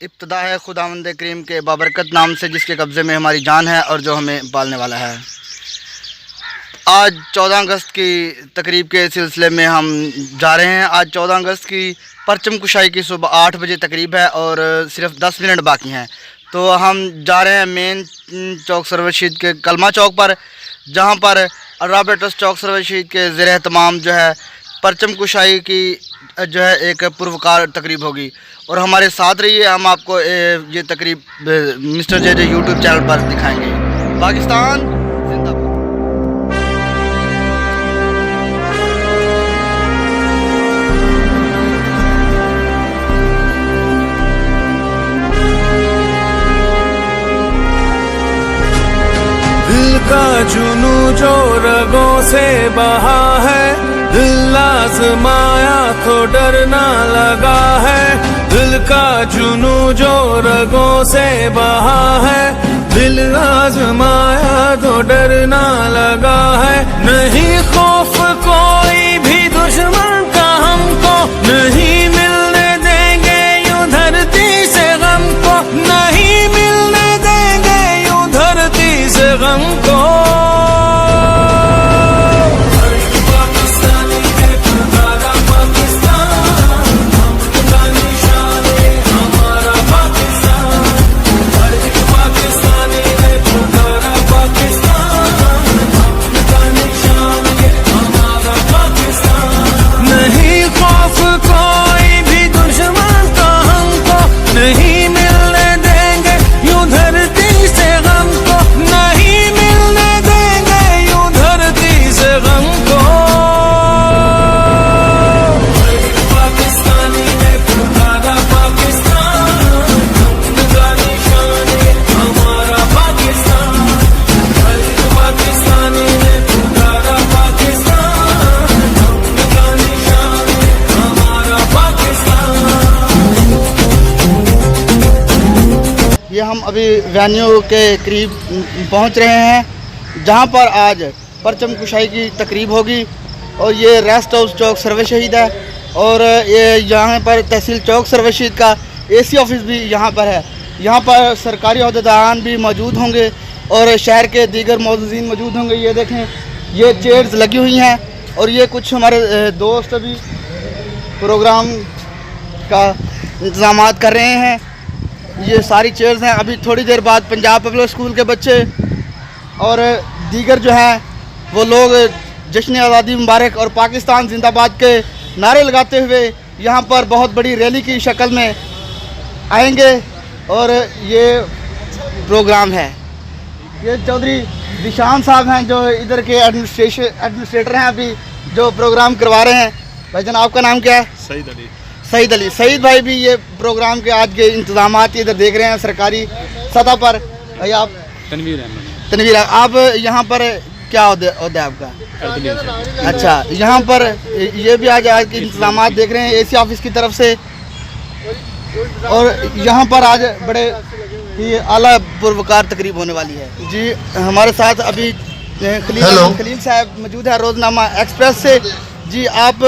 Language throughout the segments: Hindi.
इब्तिदा है खुदावंद करीम के बाबरकत नाम से, जिसके कब्ज़े में हमारी जान है और जो हमें पालने वाला है। आज 14 अगस्त की तकरीब के सिलसिले में हम जा रहे हैं। आज 14 अगस्त की परचम कुशाई की सुबह 8 बजे तकरीब है और सिर्फ 10 मिनट बाकी हैं। तो हम जा रहे हैं मेन चौक सरवर शहीद के कलमा चौक पर, जहां पर रॉबर्टस चौक सरवर शहीद के ज़ेर तमाम जो है परचम कुशाई की जो है एक पुरवकार तकरीब होगी। और हमारे साथ रहिए, हम आपको ये तकरीब मिस्टर जे यूट्यूब चैनल पर दिखाएंगे। पाकिस्तान जिंदाबाद। दिल का जुनू जो रगों से बहा है, दिल आज़माया तो डरना लगा है। दिल का जुनू जो रगों से बहा है, दिल आज़माया तो डरना लगा है। नहीं खौफ कोई भी दुश्मन का हमको, नहीं मिलने देंगे यूं धरती से गम को, नहीं मिलने देंगे यूं धरती से गम को। ये हम अभी वेन्यू के करीब पहुंच रहे हैं, जहां पर आज परचम कुशाई की तकरीब होगी। और ये रेस्ट हाउस चौक सरवर शहीद है और ये यहाँ पर तहसील चौक सरवर शहीद का AC ऑफिस भी यहाँ पर है। यहाँ पर सरकारी अहदेदारान भी मौजूद होंगे और शहर के दीगर मौजूदीन मौजूद होंगे। ये देखें, ये चेयर्स लगी हुई हैं और ये कुछ हमारे दोस्त अभी प्रोग्राम का इंतज़ाम कर रहे हैं। ये सारी चेयर्स हैं। अभी थोड़ी देर बाद पंजाब पब्लिक स्कूल के बच्चे और दीगर जो हैं वो लोग जश्न आज़ादी मुबारक और पाकिस्तान जिंदाबाद के नारे लगाते हुए यहाँ पर बहुत बड़ी रैली की शक्ल में आएंगे। और ये प्रोग्राम है, ये चौधरी दिशान साहब हैं जो इधर के एडमिनिस्ट्रेटर हैं अभी, जो प्रोग्राम करवा रहे हैं। भाई जान, आपका नाम क्या है? सईद अली। सईद अली। सईद भाई भी ये प्रोग्राम के आज के इंतजाम इधर देख रहे हैं सरकारी सतह पर। भाई आप? तनवीर। आप यहाँ पर क्या होता है आपका? अच्छा, यहाँ पर ये भी आज के इंतजाम देख रहे हैं AC ऑफिस की तरफ से। और यहाँ पर आज बड़े ही आला पुरवकार तकरीब होने वाली है। जी, हमारे साथ अभी खलील साहब मौजूद है रोज़नामा एक्सप्रेस से। जी, आप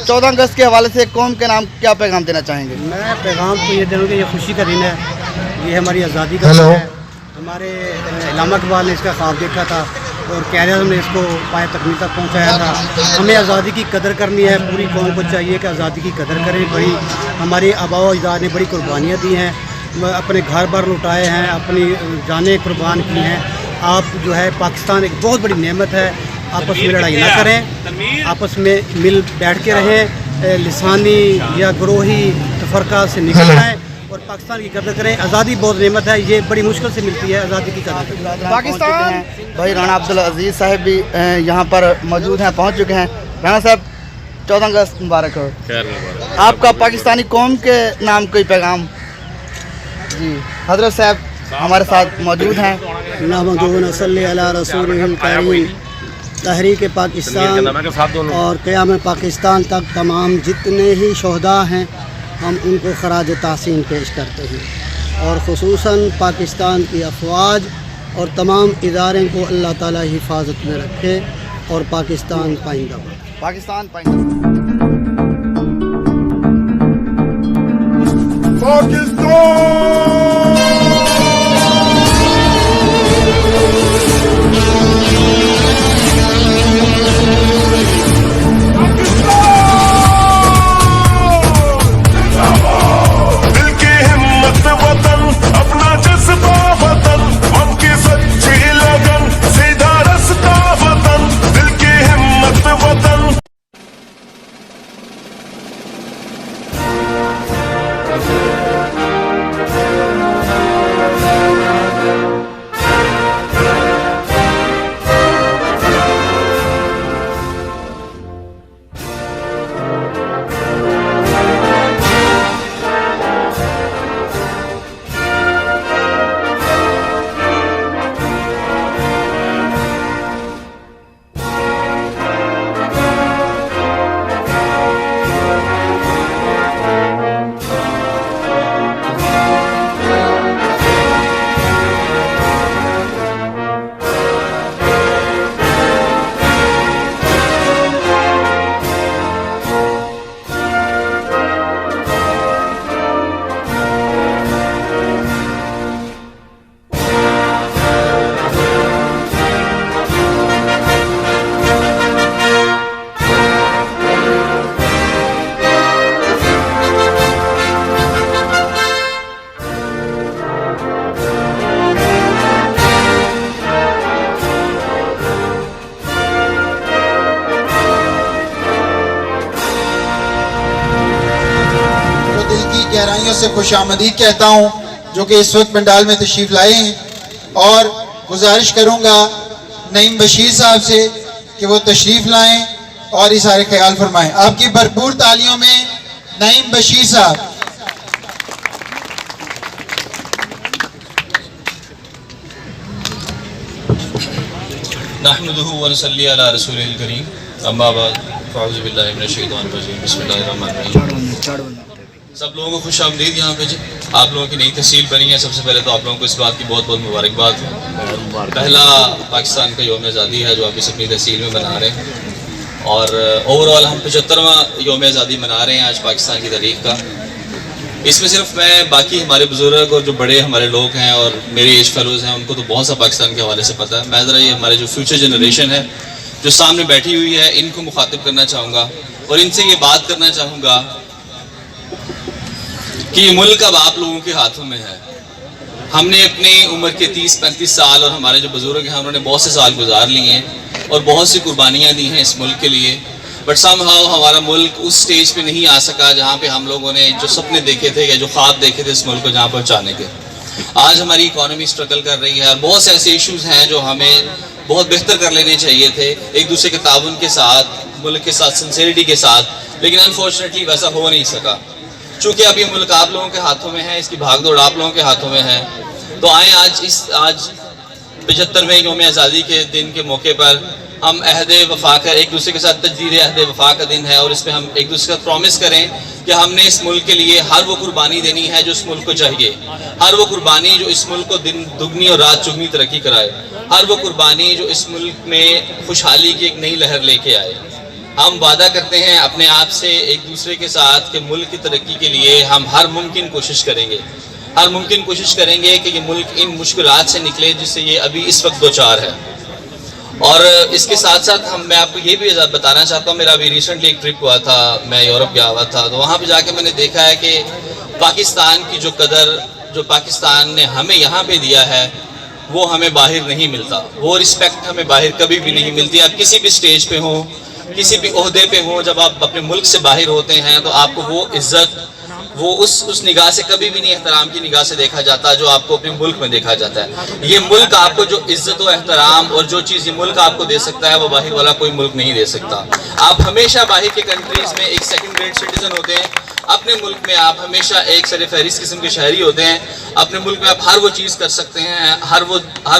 14 अगस्त के हवाले से कौम के नाम क्या पैगाम देना चाहेंगे? मैं पैगाम तो ये दूँगा, ये खुशी का दिन है, ये हमारी आज़ादी का दिन है। हमारे इलामा इकबाल ने इसका ख्वाब देखा था और क़यादत ने इसको पाए तकमील तक पहुँचाया था। हमें आज़ादी की कदर करनी है, पूरी कौम को चाहिए कि आज़ादी की कदर करें। बड़ी हमारे आबा अजदाद ने बड़ी कुर्बानियाँ दी हैं, अपने घर बार लुटाए हैं, अपनी जानें कुर्बान की हैं। आप जो है पाकिस्तान एक बहुत बड़ी नेमत है, आपस में लड़ाई ना करें, आपस में मिल बैठ के रहें, लिसानी या ग्रोही तफरका से निकल आएँ और पाकिस्तान की कदर करें। आज़ादी बहुत नेमत है, ये बड़ी मुश्किल से मिलती है, आज़ादी की कदर पाकिस्तान। भाई राणा अब्दुल अजीज़ साहब भी यहाँ पर मौजूद हैं, पहुँच चुके हैं। राणा साहब, 14 अगस्त मुबारक हो। आपका पाकिस्तानी कौम के नाम कोई पैगाम? जी, हजरत साहब हमारे साथ मौजूद हैं। तहरीक पाकिस्तान और क़याम पाकिस्तान तक तमाम जितने ही शहदा हैं, हम उनको खराज तहसीन पेश करते हैं। और ख़ुसूसन पाकिस्तान की अफवाज और तमाम इदारे को अल्लाह ताला हिफाजत में रखे और पाकिस्तान पाइंदा। दिल की हिम्मत वतन, अपना जज्बा वतन, मन की सच्ची लगन, सीधा रास्ता वतन, दिल की हिम्मत वतन। गहराइयों से खुशामदीद कहता हूं जो कि इस वक्त पंडाल में तशरीफ लाए हैं, और गुजारिश करूंगा नईम बशीर साहब से कि वो तशरीफ लाएं और इशारे ख्याल फरमाएं। आपकी भरपूर तालियों में नईम बशीर साहब। नहमदुहु व नसल्ली अला रसूलिल करीम, अम्मा बाद, फ़अऊज़ु बिल्लाहि मिनश शैतानिर रजीम, बिस्मिल्लाहिर रहमानिर रहीम। सब लोगों को खुश आमदीद। यहाँ पे आप लोगों की नई तहसील बनी है। सबसे पहले तो आप लोगों को इस बात की बहुत बहुत मुबारकबाद है। पहला पाकिस्तान का यौम आज़ादी है जो आप इस अपनी तहसील में मना रहे हैं, और ओवरऑल हम 75वां यौम आज़ादी मना रहे हैं आज पाकिस्तान की तारीख का। इसमें सिर्फ मैं, बाकी हमारे बुजुर्ग और जो बड़े हमारे लोग हैं और मेरे एज फेलोज़ हैं, उनको तो बहुत सा पाकिस्तान के हवाले से पता है। मैं ज़रा ये हमारे जो फ्यूचर जनरेशन है जो सामने बैठी हुई है, इनको मुखातिब करना चाहूँगा और इनसे ये बात करना चाहूँगा कि ये मुल्क अब आप लोगों के हाथों में है। हमने अपनी उम्र के 30-35 साल, और हमारे जो बुजुर्ग हैं उन्होंने बहुत से साल गुजार लिए हैं और बहुत सी कुर्बानियाँ दी हैं इस मुल्क के लिए, बट समहाउ हमारा मुल्क उस स्टेज पे नहीं आ सका जहाँ पे हम लोगों ने जो सपने देखे थे या जो ख्वाब देखे थे इस मुल्क को जहाँ पहुँचाने के। आज हमारी इकॉनमी स्ट्रगल कर रही है और बहुत से ऐसे इश्यूज़ हैं जो हमें बहुत बेहतर कर लेने चाहिए थे, एक दूसरे के ताउन के साथ, मुल्क के साथ, सिंसेरिटी के साथ, लेकिन अनफॉर्चुनेटली वैसा हो नहीं सका। चूँकि अब ये मुल्क आप लोगों के हाथों में है, इसकी भागदौड़ आप लोगों के हाथों में है, तो आए आज 75वें यौम आज़ादी के दिन के मौके पर हम अहद वफा कर एक दूसरे के साथ तजदीद अहद वफा का दिन है, और इसमें हम एक दूसरे का प्रॉमिस करें कि हमने इस मुल्क के लिए हर वो कुर्बानी देनी है जो इस मुल्क को चाहिए, हर वो कुर्बानी जो इस मुल्क को दिन दुगनी और रात चुगनी तरक्की कराए, हर वो कुर्बानी जो इस मुल्क में खुशहाली की एक नई लहर लेके आए। हम वादा करते हैं अपने आप से एक दूसरे के साथ कि मुल्क की तरक्की के लिए हम हर मुमकिन कोशिश करेंगे, हर मुमकिन कोशिश करेंगे कि ये मुल्क इन मुश्किलात से निकले जिससे ये अभी इस वक्त दो चार है। और इसके साथ साथ मैं आपको ये भी बताना चाहता हूँ, मेरा अभी रिसेंटली एक ट्रिप हुआ था, मैं यूरोप गया हुआ था, तो वहाँ पे जाके मैंने देखा है कि पाकिस्तान की जो कदर जो पाकिस्तान ने हमें यहाँ पे दिया है वो हमें बाहर नहीं मिलता, वो रिस्पेक्ट हमें बाहर कभी भी नहीं मिलती। आप किसी भी स्टेज पे हो, किसी भी ओहदे पे हो, जब आप अपने मुल्क से बाहर होते हैं तो आपको वो इज्जत, वो उस निगाह से कभी भी नहीं एहतराम की निगाह से देखा जाता जो आपको अपने मुल्क में देखा जाता है। ये मुल्क आपको जो इज्जत और एहतराम और जो चीज़ ये मुल्क आपको दे सकता है वो बाहर वाला कोई मुल्क नहीं दे सकता। आप हमेशा बाहर के कंट्रीज़ में एक सेकंड ग्रेड सिटीजन होते हैं, अपने मुल्क में आप हमेशा एक सरफहरिस्त किस्म के शहरी होते हैं। अपने मुल्क में आप हर वो चीज़ कर सकते हैं, हर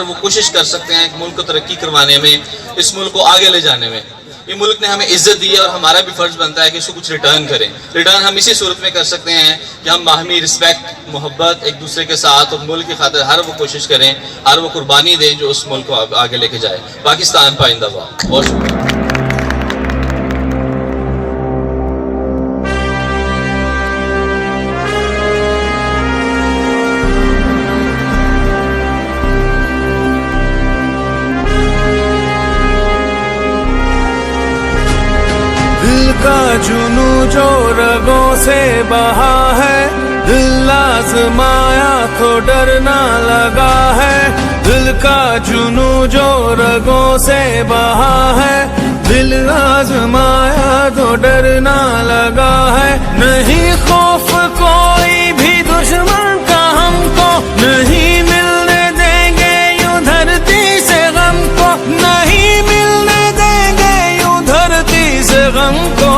वो कोशिश कर सकते हैं मुल्क को तरक्की करवाने में, इस मुल्क को आगे ले जाने में। ये मुल्क ने हमें इज्जत दी है और हमारा भी फ़र्ज़ बनता है कि इसको कुछ रिटर्न करें। रिटर्न हम इसी सूरत में कर सकते हैं कि हम बाहमी रिस्पेक्ट, मोहब्बत एक दूसरे के साथ और मुल्क की खातिर हर वो कोशिश करें, हर वो कुर्बानी दें जो उस मुल्क को आगे लेके जाए। पाकिस्तान पाइंदाबाद। बहुत शुक्रिया। दिल का जुनू जो रगों से बहा है, दिल आजमाया तो डरना लगा है। दिल का जुनू जो रगों से बहा है, दिल आजमाया तो डरना लगा है। नहीं खौफ कोई भी दुश्मन का हमको, नहीं मिलने देंगे यूं धरती से गम को, नहीं मिलने देंगे यूं धरती से गम को।